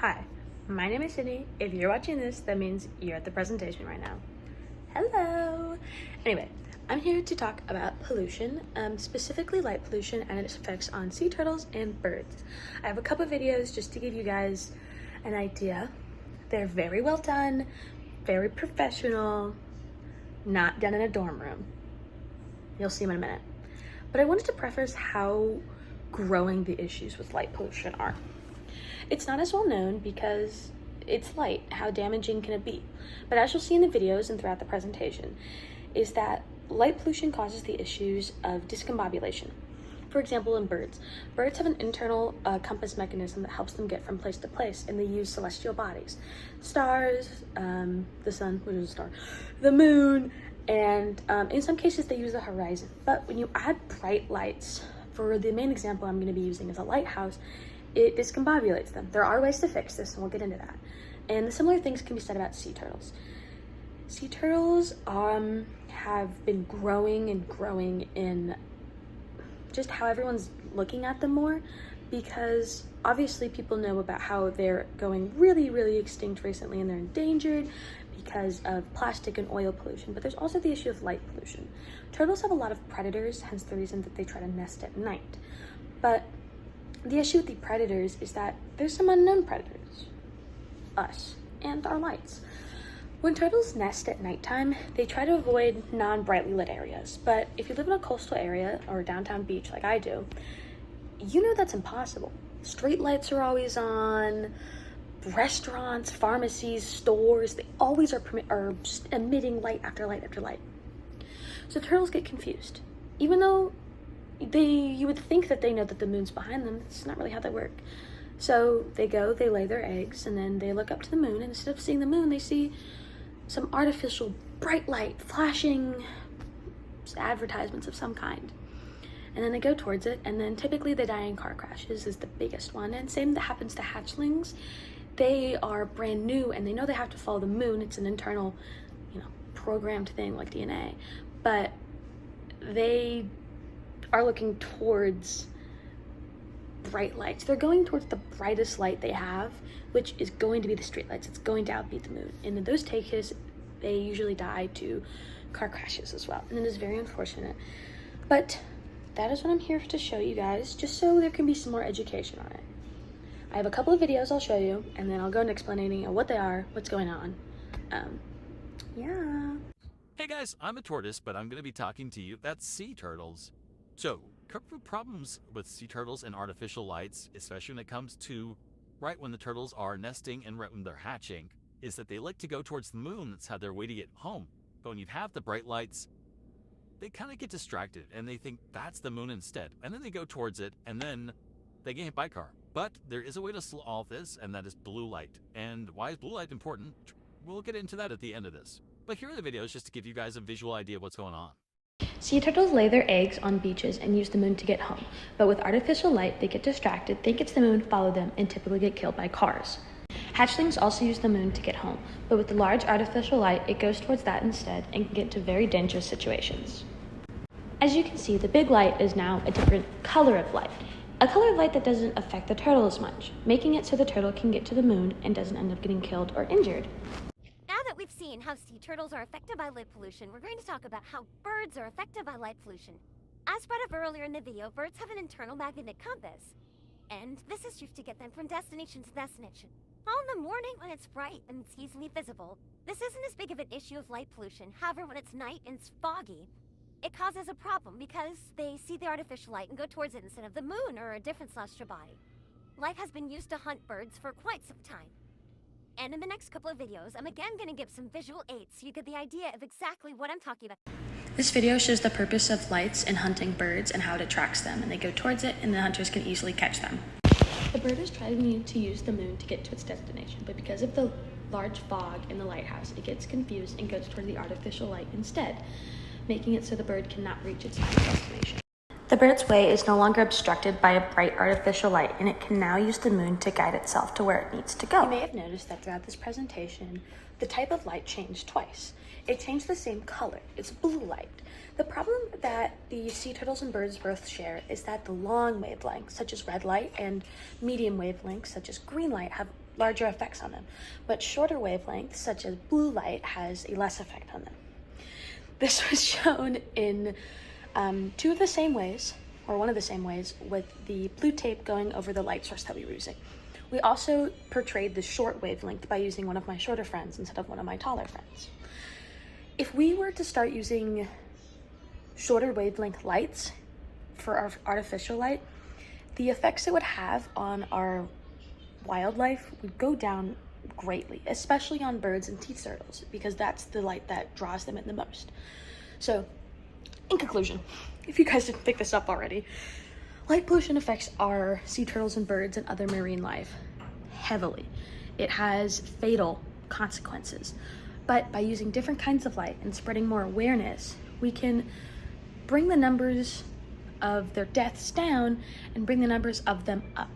Hi, my name is Sydney. If you're watching this, that means you're at the presentation right now. Hello! Anyway, I'm here to talk about pollution, specifically light pollution and its effects on sea turtles and birds. I have a couple of videos just to give you guys an idea. They're very well done, very professional, not done in a dorm room. You'll see them in a minute. But I wanted to preface how growing the issues with light pollution are. It's not as well known because it's light. How damaging can it be? But as you'll see in the videos and throughout the presentation, is that light pollution causes the issues of discombobulation. For example, in birds. Birds have an internal compass mechanism that helps them get from place to place, and they use celestial bodies. Stars, the sun, which is a star, the moon, and in some cases they use the horizon. But when you add bright lights, for the main example I'm going to be using is a lighthouse, it discombobulates them. There are ways to fix this, and we'll get into that. And similar things can be said about sea turtles. Sea turtles have been growing and growing in just how everyone's looking at them more, because obviously people know about how they're going really extinct recently and they're endangered because of plastic and oil pollution, but there's also the issue of light pollution. Turtles have a lot of predators, hence the reason that they try to nest at night. But the issue with the predators is that there's some unknown predators, us, and our lights. When turtles nest at nighttime, they try to avoid non-brightly lit areas, but if you live in a coastal area or a downtown beach like I do, you know that's impossible. Street lights are always on, restaurants, pharmacies, stores, they always are just emitting light after light after light. So turtles get confused. Even though you would think that they know that the moon's behind them, it's not really how they work. So they lay their eggs, and then they look up to the moon, and instead of seeing the moon, they see some artificial bright light flashing advertisements of some kind. And then they go towards it, and then typically they die in car crashes is the biggest one. And same that happens to hatchlings. They are brand new and they know they have to follow the moon. It's an internal, programmed thing like DNA. But they are looking towards bright lights. They're going towards the brightest light they have, which is going to be the street lights. It's going to outbeat the moon. And in those cases, they usually die to car crashes as well. And it is very unfortunate. But that is what I'm here to show you guys, just so there can be some more education on it. I have a couple of videos I'll show you, and then I'll go into explaining what they are, what's going on. Yeah. Hey guys, I'm a tortoise, but I'm going to be talking to you about sea turtles. So, common problems with sea turtles and artificial lights, especially when it comes to right when the turtles are nesting and right when they're hatching, is that they like to go towards the moon. That's how their way to get home. But when you have the bright lights, they kind of get distracted and they think that's the moon instead. And then they go towards it and then they get hit by a car. But there is a way to solve this, and that is blue light. And why is blue light important? We'll get into that at the end of this. But here are the videos just to give you guys a visual idea of what's going on. Sea turtles lay their eggs on beaches and use the moon to get home. But with artificial light, they get distracted, think it's the moon, follow them, and typically get killed by cars. Hatchlings also use the moon to get home, but with the large artificial light, it goes towards that instead and can get into very dangerous situations. As you can see, the big light is now a different color of light. A color of light that doesn't affect the turtle as much, making it so the turtle can get to the moon and doesn't end up getting killed or injured. Now that we've seen how sea turtles are affected by light pollution, we're going to talk about how birds are affected by light pollution. As brought up earlier in the video, birds have an internal magnetic compass, and this is used to get them from destination to destination. All in the morning when it's bright and it's easily visible, this isn't as big of an issue of light pollution. However, when it's night and it's foggy, it causes a problem because they see the artificial light and go towards it instead of the moon or a different celestial body. Light has been used to hunt birds for quite some time. And in the next couple of videos, I'm again going to give some visual aids so you get the idea of exactly what I'm talking about. This video shows the purpose of lights in hunting birds and how it attracts them, and they go towards it and the hunters can easily catch them. The bird is trying to use the moon to get to its destination, but because of the large fog in the lighthouse, it gets confused and goes toward the artificial light instead, making it so the bird cannot reach its final destination. The bird's way is no longer obstructed by a bright artificial light, and it can now use the moon to guide itself to where it needs to go. You may have noticed that throughout this presentation, the type of light changed twice. It changed the same color. It's blue light. The problem that the sea turtles and birds both share is that the long wavelengths, such as red light, and medium wavelengths, such as green light, have larger effects on them. But shorter wavelengths, such as blue light, has a less effect on them. This was shown in two of the same ways, or one of the same ways, with the blue tape going over the light source that we were using. We also portrayed the short wavelength by using one of my shorter friends instead of one of my taller friends. If we were to start using shorter wavelength lights for our artificial light, the effects it would have on our wildlife would go down greatly, especially on birds and sea turtles, because that's the light that draws them in the most. So, in conclusion, if you guys didn't pick this up already, light pollution affects our sea turtles and birds and other marine life heavily. It has fatal consequences. But by using different kinds of light and spreading more awareness, we can bring the numbers of their deaths down and bring the numbers of them up.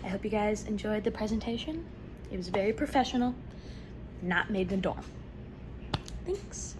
I hope you guys enjoyed the presentation. It was very professional, not made in a dorm. Thanks.